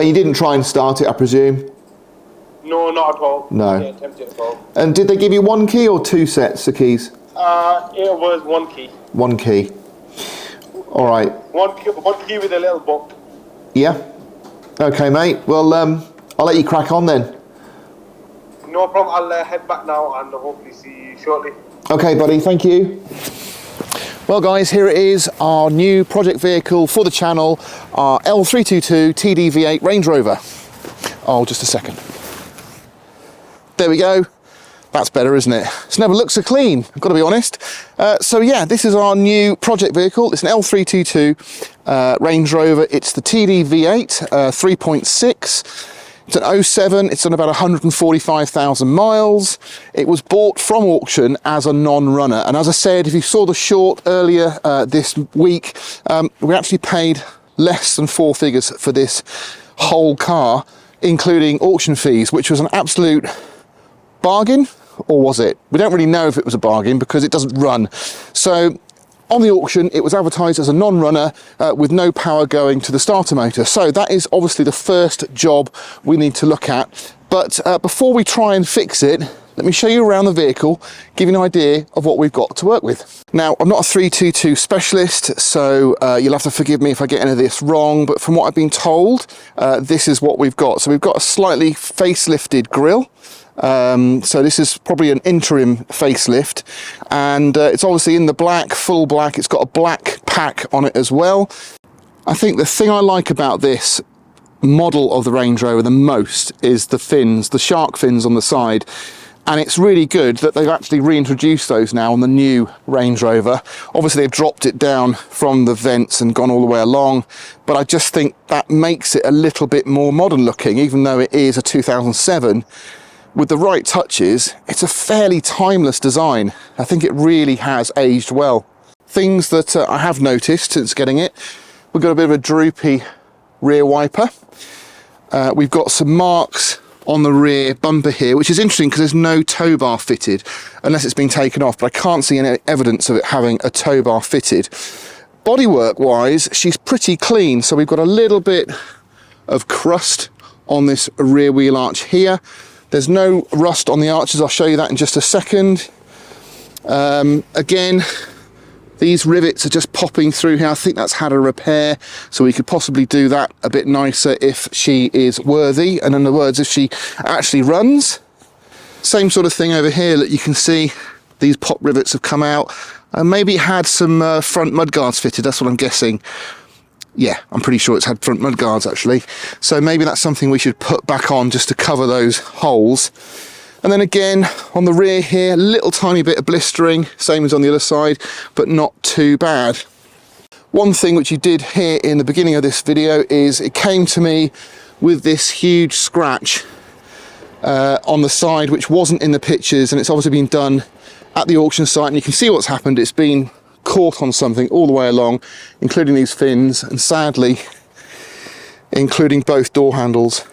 And you didn't try and start it, I presume? No, not at all. No. Didn't attempt it at all. And did they give you one key or two sets of keys? It was one key. One key. All right. One key with a little book. Yeah. Okay, mate. Well, I'll let you crack on then. No problem. I'll head back now and hopefully see you shortly. Okay, buddy. Thank you. Well, guys, here it is, our new project vehicle for the channel, our L322 TDV8 Range Rover. Oh, just a second. There we go. That's better, isn't it? It's never looked so clean, I've got to be honest. So yeah, this is our new project vehicle. It's an L322 Range Rover. It's the TDV8 3.6. It's an 07, it's done about 145,000 miles. It was bought from auction as a non-runner. And as I said, if you saw the short earlier this week, we actually paid less than four figures for this whole car, including auction fees, which was an absolute bargain, or was it? We don't really know if it was a bargain because it doesn't run. So on the auction, it was advertised as a non-runner with no power going to the starter motor. So that is obviously the first job we need to look at. But before we try and fix it, let me show you around the vehicle, give you an idea of what we've got to work with. Now, I'm not a 322 specialist, so you'll have to forgive me if I get any of this wrong, but from what I've been told, this is what we've got. So we've got a slightly facelifted grille. So this is probably an interim facelift, and it's obviously in the black, full black. It's got a black pack on it as well. I think the thing I like about this model of the Range Rover the most is the fins, the shark fins on the side. And it's really good that they've actually reintroduced those now on the new Range Rover. Obviously they've dropped it down from the vents and gone all the way along, but I just think that makes it a little bit more modern looking, even though it is a 2007. With the right touches, it's a fairly timeless design. I think it really has aged well. Things that I have noticed since getting it, we've got a bit of a droopy rear wiper. We've got some marks on the rear bumper here, which is interesting because there's no tow bar fitted, unless it's been taken off, but I can't see any evidence of it having a tow bar fitted. Bodywork wise, she's pretty clean. So we've got a little bit of crust on this rear wheel arch here. There's no rust on the arches. I'll show you that in just a second. Again, these rivets are just popping through here. I think that's had a repair, so we could possibly do that a bit nicer if she is worthy. And in other words, if she actually runs. Same sort of thing over here that you can see these pop rivets have come out. Maybe it had some front mudguards fitted, that's what I'm guessing. Yeah, I'm pretty sure it's had front mudguards actually. So maybe that's something we should put back on just to cover those holes. And then again, on the rear here, a little tiny bit of blistering, same as on the other side, but not too bad. One thing which you did hear in the beginning of this video is it came to me with this huge scratch on the side, which wasn't in the pictures, and it's obviously been done at the auction site, and you can see what's happened. It's been caught on something all the way along, including these fins, and sadly, including both door handles.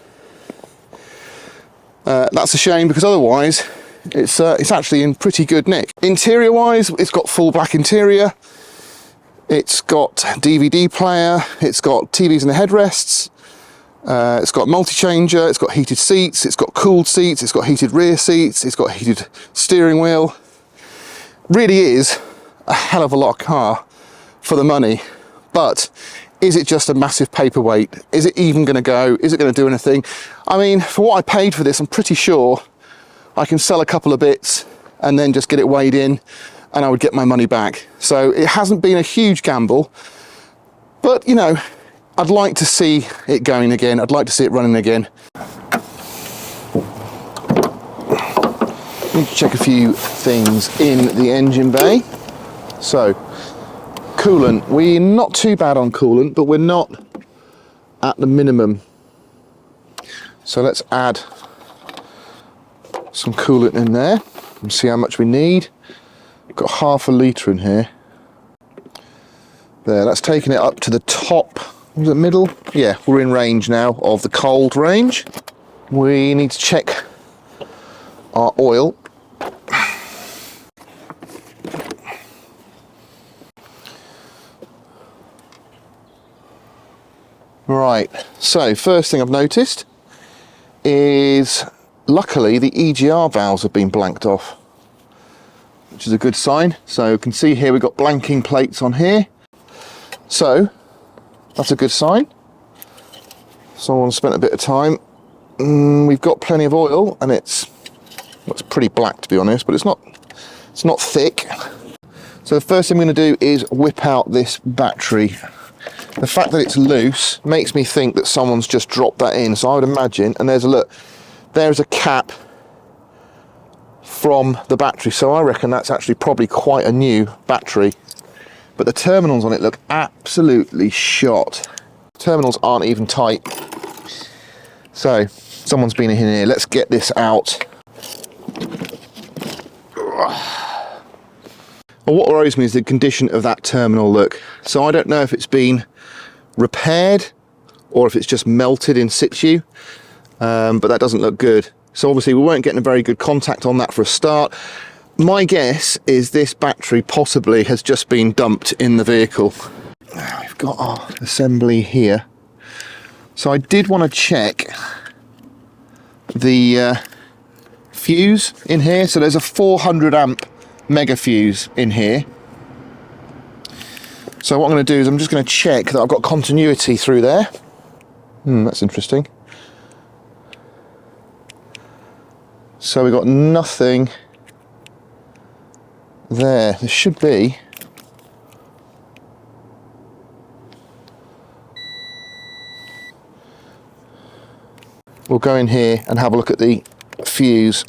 That's a shame because otherwise it's actually in pretty good nick. Interior wise, it's got full black interior, it's got DVD player, it's got TVs in the headrests, it's got multi-changer, it's got heated seats, it's got cooled seats, it's got heated rear seats, it's got heated steering wheel. Really is a hell of a lot of car for the money, but is it just a massive paperweight? Is it even going to go? Is it going to do anything? I mean, for what I paid for this, I'm pretty sure I can sell a couple of bits and then just get it weighed in and I would get my money back. So it hasn't been a huge gamble, but you know, I'd like to see it going again. I'd like to see it running again. Need to check a few things in the engine bay. So, coolant, we're not too bad on coolant, but we're not at the minimum. So let's add some coolant in there and see how much we need. We've got ½ a litre in here. There, that's taking it up to the top, was it middle? Yeah, we're in range now of the cold range. We need to check our oil. Right, so first thing I've noticed is luckily the EGR valves have been blanked off, which is a good sign. So you can see here we've got blanking plates on here. So that's a good sign. Someone spent a bit of time. We've got plenty of oil, and it's pretty black to be honest, but it's not thick. So the first thing I'm going to do is whip out this battery. The fact that it's loose makes me think that someone's just dropped that in. So I would imagine, and there's a cap from the battery. So I reckon that's actually probably quite a new battery. But the terminals on it look absolutely shot. Terminals aren't even tight. So someone's been in here. Let's get this out. Well, what worries me is the condition of that terminal, look. So I don't know if it's been repaired or if it's just melted in situ, but that doesn't look good. So obviously we weren't getting a very good contact on that for a start. My guess is this battery possibly has just been dumped in the vehicle. Now we've got our assembly here. So I did want to check the fuse in here. So there's a 400 amp mega fuse in here. So what I'm going to do is I'm just going to check that I've got continuity through there. That's interesting. So we've got nothing there. There should be. We'll go in here and have a look at the fuse.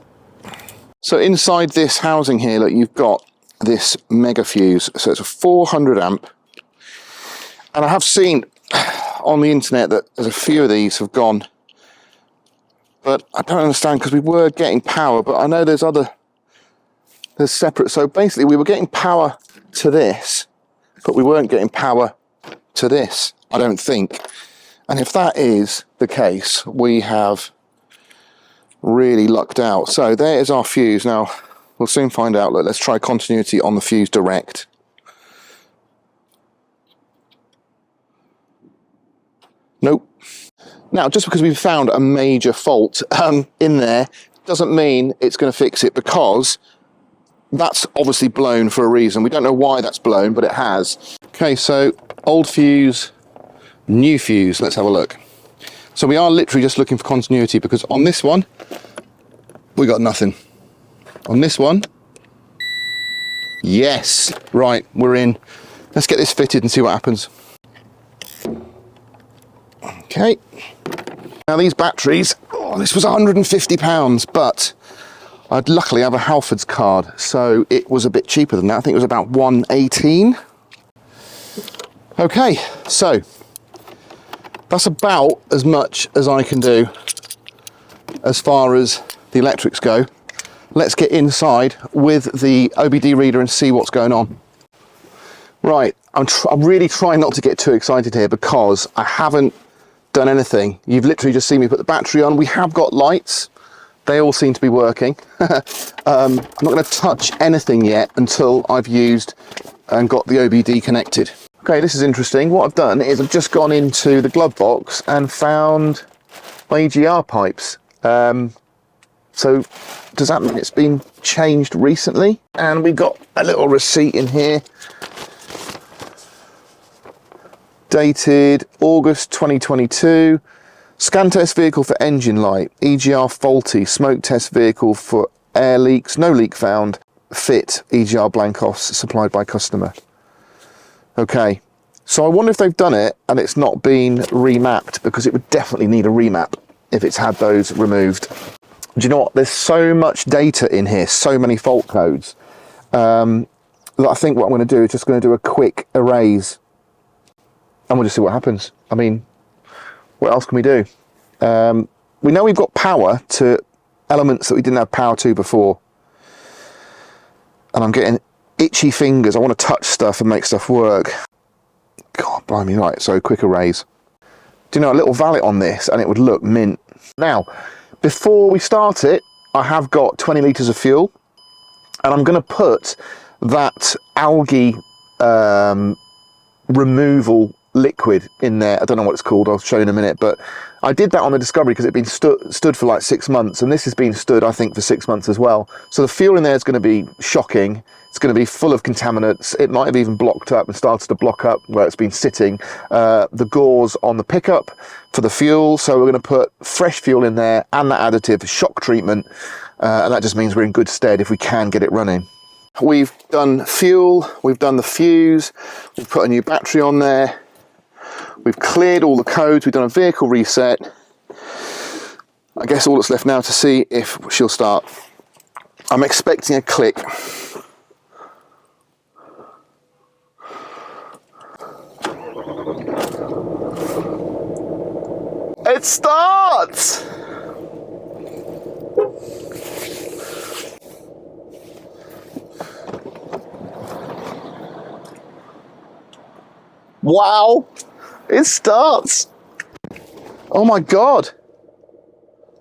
So inside this housing here, look, you've got this mega fuse. So it's a 400 amp. And I have seen on the internet that there's a few of these have gone. But I don't understand, because we were getting power, but I know there's separate. So basically we were getting power to this, but we weren't getting power to this, I don't think. And if that is the case, we have really lucked out. So there is our fuse. Now we'll soon find out. Look, let's try continuity on the fuse direct. Nope. Now, just because we've found a major fault in there doesn't mean it's going to fix it, because that's obviously blown for a reason. We don't know why that's blown, but it has. Okay, so old fuse, new fuse. Let's have a look. So we are literally just looking for continuity, because on this one, we got nothing. On this one, yes. Right, we're in. Let's get this fitted and see what happens. Okay. Now these batteries, this was £150, but I'd luckily have a Halfords card, so it was a bit cheaper than that. I think it was about £118. Okay, so that's about as much as I can do as far as the electrics go. Let's get inside with the OBD reader and see what's going on. Right, I'm really trying not to get too excited here, because I haven't done anything. You've literally just seen me put the battery on. We have got lights. They all seem to be working. I'm not going to touch anything yet until I've used and got the OBD connected. Okay, this is interesting. What I've done is I've just gone into the glove box and found my EGR pipes. So does that mean it's been changed recently? And we've got a little receipt in here, dated August 2022. Scan test vehicle for engine light, EGR faulty, smoke test vehicle for air leaks, no leak found, fit, EGR blankos supplied by customer. Okay, so I wonder if they've done it and it's not been remapped, because it would definitely need a remap if it's had those removed. Do you know what? There's so much data in here, so many fault codes, that I think what I'm going to do is just going to do a quick erase, and we'll just see what happens. I mean, what else can we do? We know we've got power to elements that we didn't have power to before. And I'm getting itchy fingers. I want to touch stuff and make stuff work. God, blimey, right, so quick erase. Do you know, a little valet on this and it would look mint. Now, before we start it, I have got 20 litres of fuel. And I'm going to put that algae removal liquid in there. I don't know what it's called, I'll show you in a minute, but I did that on the Discovery because it'd been stood for like 6 months, and this has been stood, I think, for 6 months as well. So the fuel in there is going to be shocking. It's going to be full of contaminants. It might have even blocked up and started to block up where it's been sitting. The gauze on the pickup for the fuel, so we're going to put fresh fuel in there and that additive shock treatment, and that just means we're in good stead if we can get it running. We've done fuel, we've done the fuse, we've put a new battery on there, we've cleared all the codes, we've done a vehicle reset. I guess all that's left now to see if she'll start. I'm expecting a click. It starts! Wow, it starts. Oh my God,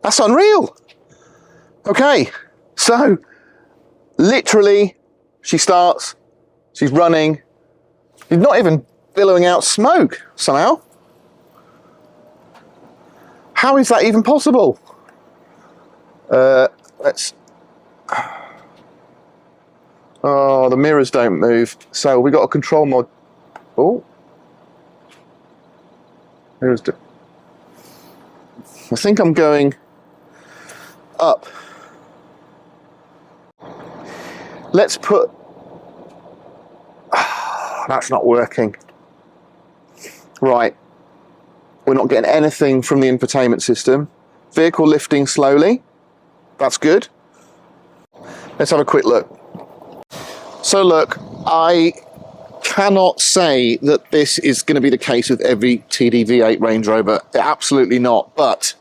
that's unreal. Okay, so literally she starts, she's running, she's not even billowing out smoke somehow. How is that even possible? Let's, oh, the mirrors don't move. So we got a control mod. Oh. I think I'm going up. Let's put, that's not working. Right, we're not getting anything from the infotainment system. Vehicle lifting slowly, that's good. Let's have a quick look. So look, I cannot say that this is going to be the case with every TDV8 Range Rover. Absolutely not. But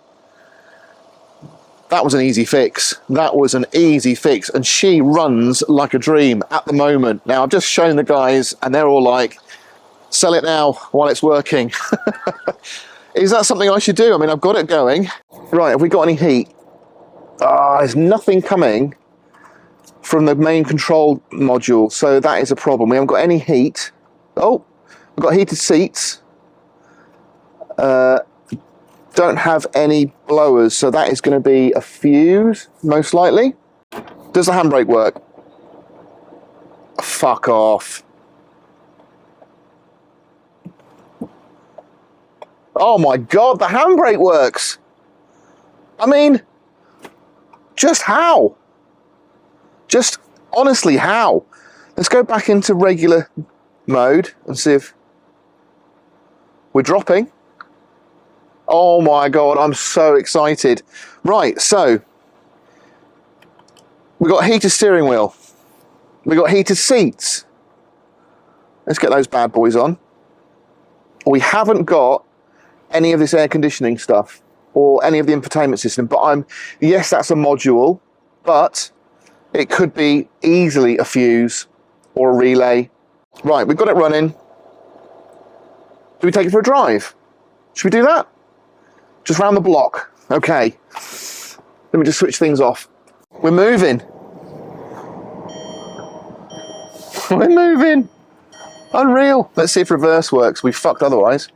that was an easy fix. That was an easy fix. And she runs like a dream at the moment. Now, I've just shown the guys and they're all like, sell it now while it's working. Is that something I should do? I mean, I've got it going. Right, have we got any heat? There's nothing coming from the main control module, so that is a problem. We haven't got any heat. Oh, we've got heated seats. Don't have any blowers, so that is going to be a fuse, most likely. Does the handbrake work? Fuck off. Oh my God, the handbrake works. I mean, just how? Just honestly, how? Let's go back into regular mode and see if we're dropping. Oh my God, I'm so excited. Right, so we got heated steering wheel. We got heated seats. Let's get those bad boys on. We haven't got any of this air conditioning stuff or any of the infotainment system, but yes, that's a module, but it could be easily a fuse or a relay. Right, we've got it running. Do we take it for a drive? Should we do that? Just round the block. Okay. Let me just switch things off. We're moving. We're moving. Unreal. Let's see if reverse works. We fucked otherwise.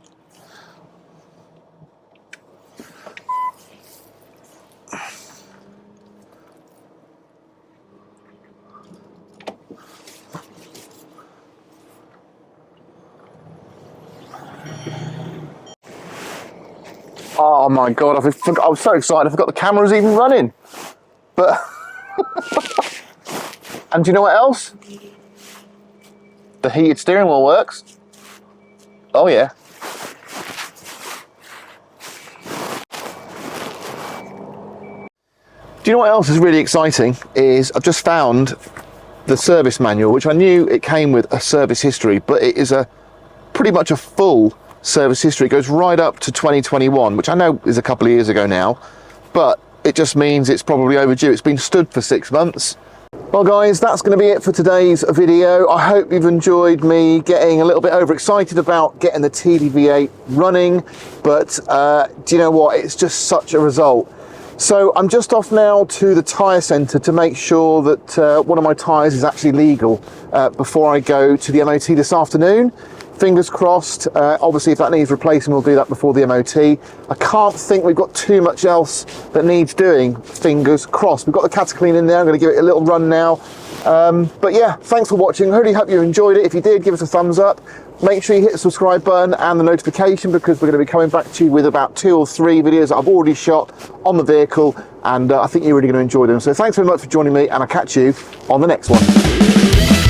Oh my God, I was so excited, I forgot the camera was even running. But, and do you know what else? The heated steering wheel works. Oh yeah. Do you know what else is really exciting? Is I've just found the service manual, which I knew it came with a service history, but it is pretty much a full service history. It goes right up to 2021, which I know is a couple of years ago now, but it just means it's probably overdue. It's been stood for 6 months. Well guys, that's going to be it for today's video. I hope you've enjoyed me getting a little bit overexcited about getting the TDV8 running, but do you know what? It's just such a result. So I'm just off now to the tyre centre to make sure that one of my tyres is actually legal before I go to the MOT this afternoon. Fingers crossed. Obviously, if that needs replacing, we'll do that before the MOT. I can't think we've got too much else that needs doing. Fingers crossed. We've got the CATACLEAN in there. I'm going to give it a little run now. But yeah, thanks for watching. I really hope you enjoyed it. If you did, give us a thumbs up. Make sure you hit the subscribe button and the notification, because we're going to be coming back to you with about 2 or 3 videos that I've already shot on the vehicle, and I think you're really going to enjoy them. So thanks very much for joining me, and I'll catch you on the next one.